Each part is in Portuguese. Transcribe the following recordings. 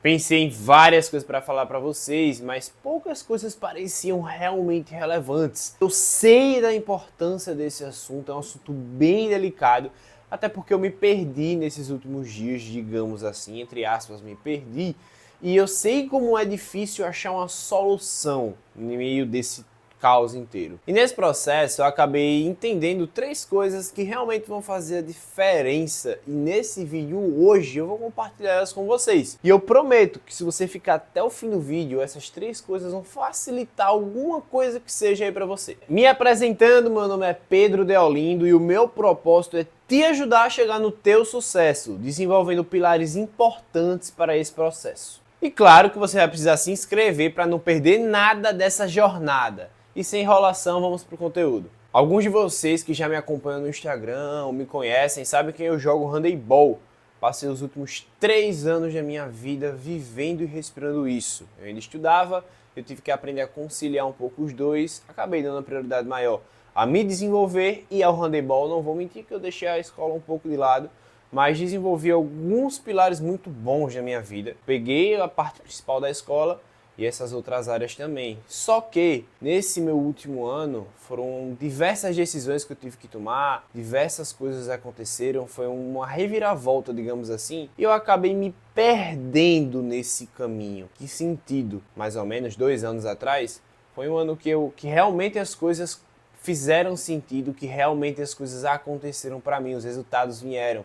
Pensei em várias coisas para falar para vocês, mas poucas coisas pareciam realmente relevantes. Eu sei da importância desse assunto, é um assunto bem delicado, até porque eu me perdi nesses últimos dias, digamos assim, entre aspas, me perdi, e eu sei como é difícil achar uma solução no meio desse caos inteiro. E nesse processo eu acabei entendendo 3 coisas que realmente vão fazer a diferença, e nesse vídeo hoje eu vou compartilhar elas com vocês. E eu prometo que se você ficar até o fim do vídeo, essas 3 coisas vão facilitar alguma coisa que seja aí para você. Me apresentando, meu nome é Pedro Deolindo e o meu propósito é te ajudar a chegar no teu sucesso, desenvolvendo pilares importantes para esse processo. E claro que você vai precisar se inscrever para não perder nada dessa jornada. E sem enrolação, vamos pro conteúdo. Alguns de vocês que já me acompanham no Instagram ou me conhecem sabem que eu jogo handebol. Passei os últimos 3 anos da minha vida vivendo e respirando isso. Eu ainda estudava, eu tive que aprender a conciliar um pouco os dois, acabei dando a prioridade maior a me desenvolver e ao handebol. Não vou mentir que eu deixei a escola um pouco de lado, mas desenvolvi alguns pilares muito bons na minha vida. Peguei a parte principal da escola e essas outras áreas também. Só que nesse meu último ano foram diversas decisões que eu tive que tomar, diversas coisas aconteceram, foi uma reviravolta, digamos assim, e eu acabei me perdendo nesse caminho. Que sentido? Mais ou menos 2 anos atrás, foi um ano que realmente as coisas fizeram sentido, que realmente as coisas aconteceram para mim, os resultados vieram.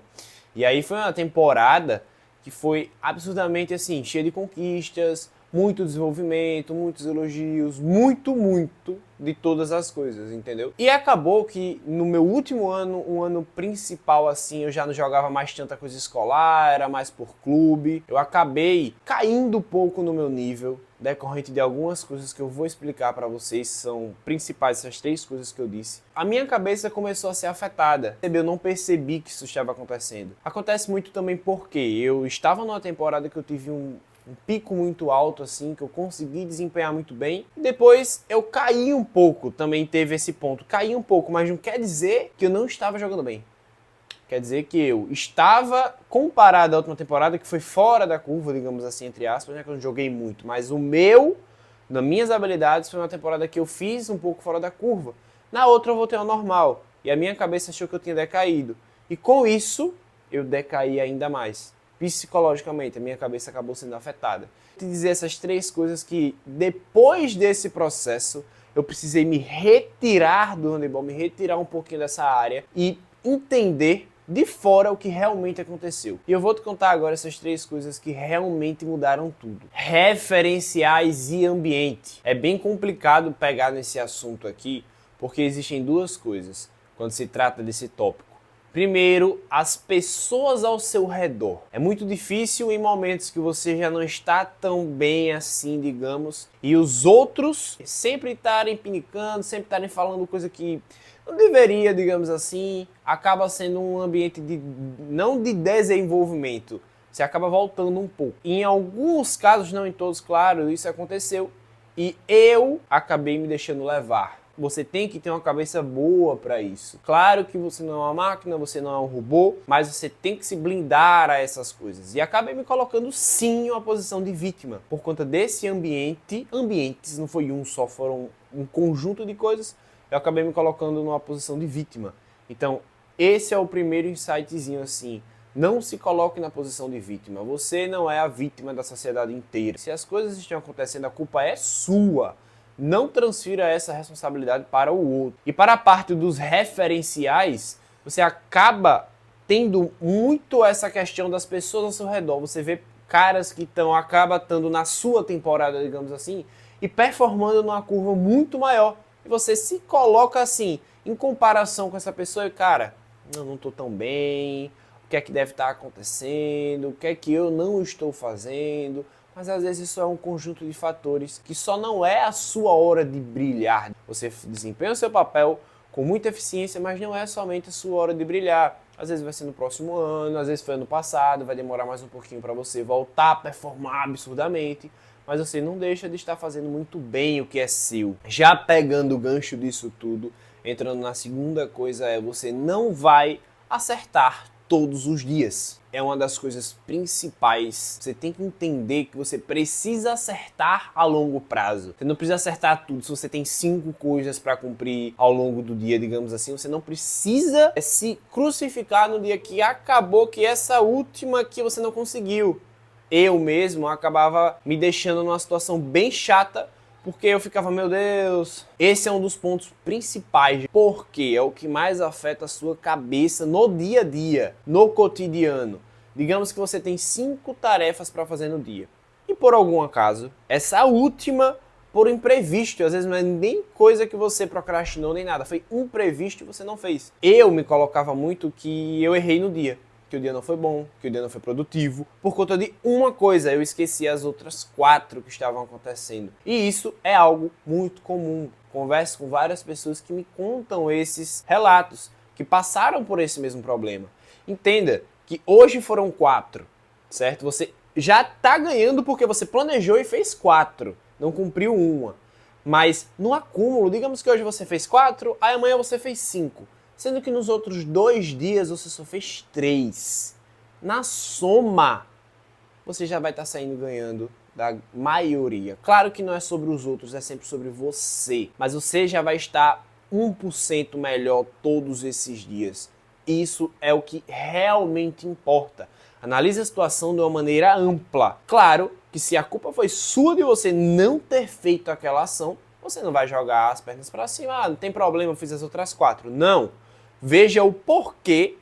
E aí foi uma temporada que foi absurdamente assim, cheia de conquistas, muito desenvolvimento, muitos elogios, muito de todas as coisas, entendeu? E acabou que no meu último ano, um ano principal assim, eu já não jogava mais tanta coisa escolar, era mais por clube. Eu acabei caindo um pouco no meu nível, decorrente de algumas coisas que eu vou explicar para vocês, são principais essas 3 coisas que eu disse. A minha cabeça começou a ser afetada. Eu não percebi que isso estava acontecendo. Acontece muito também porque eu estava numa temporada que eu tive um pico muito alto assim, que eu consegui desempenhar muito bem. Depois eu caí um pouco, também teve esse ponto. Caí um pouco, mas não quer dizer que eu não estava jogando bem. Quer dizer que eu estava, comparado à última temporada, que foi fora da curva, digamos assim, entre aspas, né, que eu não joguei muito. Mas nas minhas habilidades, foi uma temporada que eu fiz um pouco fora da curva. Na outra eu voltei ao normal. E a minha cabeça achou que eu tinha decaído. E com isso, eu decaí ainda mais. Psicologicamente, a minha cabeça acabou sendo afetada. Te dizer essas 3 coisas que depois desse processo eu precisei me retirar do handebol, me retirar um pouquinho dessa área e entender de fora o que realmente aconteceu. E eu vou te contar agora essas 3 coisas que realmente mudaram tudo. Referenciais e ambiente. É bem complicado pegar nesse assunto aqui, porque existem 2 coisas quando se trata desse tópico. Primeiro, as pessoas ao seu redor. É muito difícil em momentos que você já não está tão bem assim, digamos, e os outros sempre estarem pinicando, sempre estarem falando coisa que não deveria, digamos assim, acaba sendo um ambiente não de desenvolvimento, você acaba voltando um pouco. Em alguns casos, não em todos, claro, isso aconteceu, e eu acabei me deixando levar. Você tem que ter uma cabeça boa para isso. Claro que você não é uma máquina, você não é um robô, mas você tem que se blindar a essas coisas. E acabei me colocando sim em uma posição de vítima. Por conta desse ambientes, não foi um só, foram um conjunto de coisas, eu acabei me colocando numa posição de vítima. Então, esse é o primeiro insightzinho assim. Não se coloque na posição de vítima. Você não é a vítima da sociedade inteira. Se as coisas estão acontecendo, a culpa é sua. Não transfira essa responsabilidade para o outro. E para a parte dos referenciais, você acaba tendo muito essa questão das pessoas ao seu redor. Você vê caras que acabam estando na sua temporada, digamos assim, e performando numa curva muito maior. E você se coloca assim, em comparação com essa pessoa, e cara, eu não estou tão bem, o que é que deve estar acontecendo, o que é que eu não estou fazendo. Mas às vezes isso é um conjunto de fatores que só não é a sua hora de brilhar. Você desempenha o seu papel com muita eficiência, mas não é somente a sua hora de brilhar. Às vezes vai ser no próximo ano, às vezes foi ano passado, vai demorar mais um pouquinho para você voltar a performar absurdamente, mas você não deixa de estar fazendo muito bem o que é seu. Já pegando o gancho disso tudo, entrando na segunda coisa, você não vai acertar todos os dias. É uma das coisas principais. Você tem que entender que você precisa acertar a longo prazo. Você não precisa acertar tudo. Se você tem 5 coisas para cumprir ao longo do dia, digamos assim, você não precisa se crucificar no dia que acabou, que essa última que você não conseguiu. Eu mesmo acabava me deixando numa situação bem chata, porque eu ficava, meu Deus, esse é um dos pontos principais, porque é o que mais afeta a sua cabeça no dia a dia, no cotidiano. Digamos que você tem 5 tarefas para fazer no dia. E por algum acaso, essa última, por imprevisto, às vezes não é nem coisa que você procrastinou nem nada, foi imprevisto e você não fez. Eu me colocava muito que eu errei no dia. Que o dia não foi bom, que o dia não foi produtivo, por conta de uma coisa, eu esqueci as outras 4 que estavam acontecendo. E isso é algo muito comum. Converso com várias pessoas que me contam esses relatos, que passaram por esse mesmo problema. Entenda que hoje foram 4, certo? Você já está ganhando porque você planejou e fez 4, não cumpriu uma. Mas no acúmulo, digamos que hoje você fez 4, aí amanhã você fez 5. Sendo que nos outros 2 dias você só fez 3. Na soma, você já vai estar saindo ganhando da maioria. Claro que não é sobre os outros, é sempre sobre você. Mas você já vai estar 1% melhor todos esses dias. Isso é o que realmente importa. Analise a situação de uma maneira ampla. Claro que se a culpa foi sua de você não ter feito aquela ação, você não vai jogar as pernas para cima. Ah, não tem problema, eu fiz as outras 4. Não. Veja o porquê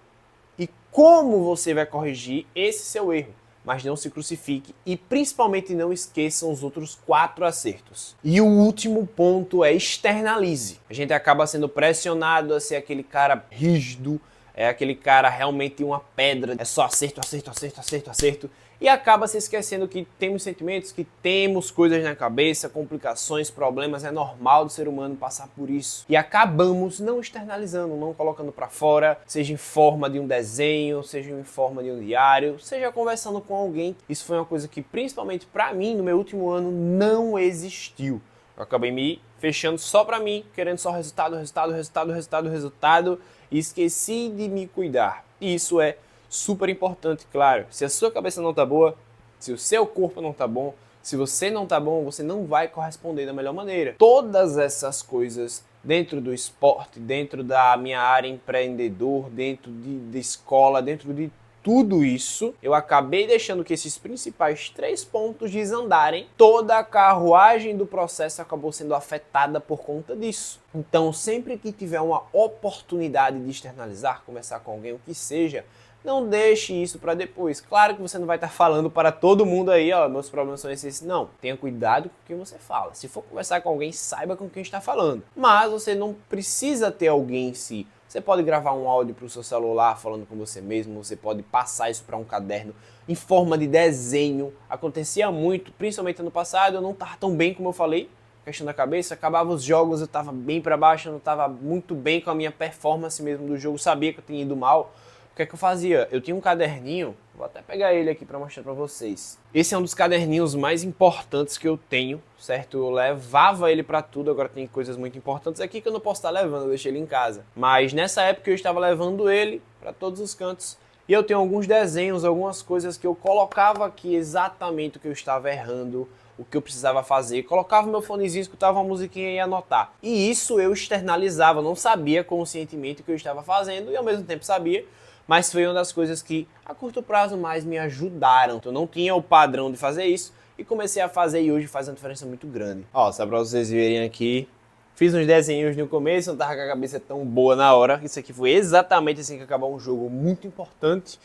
e como você vai corrigir esse seu erro. Mas não se crucifique e principalmente não esqueçam os outros 4 acertos. E o último ponto é externalize. A gente acaba sendo pressionado a ser aquele cara rígido, é aquele cara realmente uma pedra, é só acerto, acerto, acerto, acerto, acerto. E acaba se esquecendo que temos sentimentos, que temos coisas na cabeça, complicações, problemas, é normal do ser humano passar por isso. E acabamos não externalizando, não colocando para fora, seja em forma de um desenho, seja em forma de um diário, seja conversando com alguém. Isso foi uma coisa que principalmente para mim, no meu último ano, não existiu. Eu acabei me fechando só para mim, querendo só resultado, resultado, resultado, resultado, resultado, e esqueci de me cuidar. E isso é super importante, claro. Se a sua cabeça não tá boa, se o seu corpo não tá bom, se você não tá bom, você não vai corresponder da melhor maneira. Todas essas coisas dentro do esporte, dentro da minha área empreendedor, dentro de escola, dentro de tudo isso, eu acabei deixando que esses principais 3 pontos desandarem. Toda a carruagem do processo acabou sendo afetada por conta disso. Então, sempre que tiver uma oportunidade de externalizar, conversar com alguém, o que seja, não deixe isso para depois. Claro que você não vai estar falando para todo mundo aí, ó, meus problemas são esses. Não, tenha cuidado com o que você fala. Se for conversar com alguém, saiba com quem está falando. Mas você não precisa ter alguém em si. Você pode gravar um áudio para o seu celular falando com você mesmo, você pode passar isso para um caderno em forma de desenho. Acontecia muito, principalmente ano passado, eu não estava tão bem como eu falei, questão da cabeça, acabava os jogos, eu estava bem para baixo, eu não estava muito bem com a minha performance mesmo do jogo, sabia que eu tinha ido mal. O que é que eu fazia? Eu tinha um caderninho, vou até pegar ele aqui para mostrar para vocês. Esse é um dos caderninhos mais importantes que eu tenho, certo? Eu levava ele para tudo, agora tem coisas muito importantes aqui que eu não posso estar levando, eu deixei ele em casa. Mas nessa época eu estava levando ele para todos os cantos. E eu tenho alguns desenhos, algumas coisas que eu colocava aqui exatamente o que eu estava errando, o que eu precisava fazer. Colocava meu fonezinho, escutava uma musiquinha e ia anotar. E isso eu externalizava, não sabia conscientemente o que eu estava fazendo e ao mesmo tempo sabia. Mas foi uma das coisas que a curto prazo mais me ajudaram. Eu não tinha o padrão de fazer isso e comecei a fazer e hoje faz uma diferença muito grande. Ó, só pra vocês verem aqui, fiz uns desenhos no começo, não tava com a cabeça tão boa na hora. Isso aqui foi exatamente assim que acabou um jogo muito importante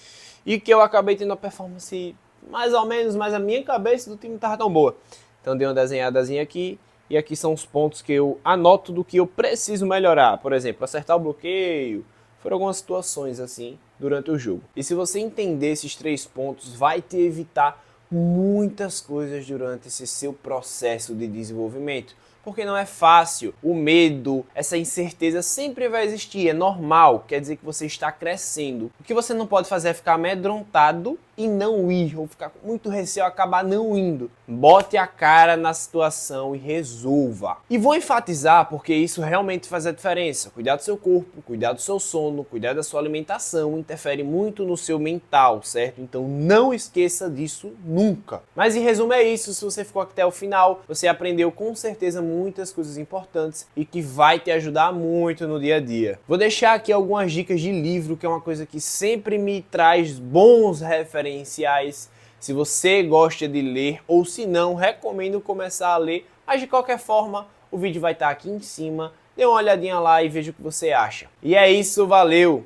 e que eu acabei tendo uma performance mais ou menos, mas a minha cabeça do time não tava tão boa. Então dei uma desenhadazinha aqui e aqui são os pontos que eu anoto do que eu preciso melhorar. Por exemplo, acertar o bloqueio. Foram algumas situações assim durante o jogo. E se você entender esses 3 pontos, vai te evitar muitas coisas durante esse seu processo de desenvolvimento. porque não é fácil. O medo, essa incerteza sempre vai existir, é normal, quer dizer que você está crescendo. O que você não pode fazer é ficar amedrontado e não ir, ou ficar com muito receio e acabar não indo. Bote a cara na situação e resolva. E vou enfatizar porque isso realmente faz a diferença. Cuidar do seu corpo, cuidar do seu sono, cuidar da sua alimentação, interfere muito no seu mental, certo? Então não esqueça disso nunca. Mas em resumo é isso, se você ficou até o final, você aprendeu com certeza muitas coisas importantes e que vai te ajudar muito no dia a dia. Vou deixar aqui algumas dicas de livro, que é uma coisa que sempre me traz bons referenciais. Se você gosta de ler ou se não, recomendo começar a ler, mas de qualquer forma, o vídeo vai estar aqui em cima. Dê uma olhadinha lá e veja o que você acha. E é isso, valeu!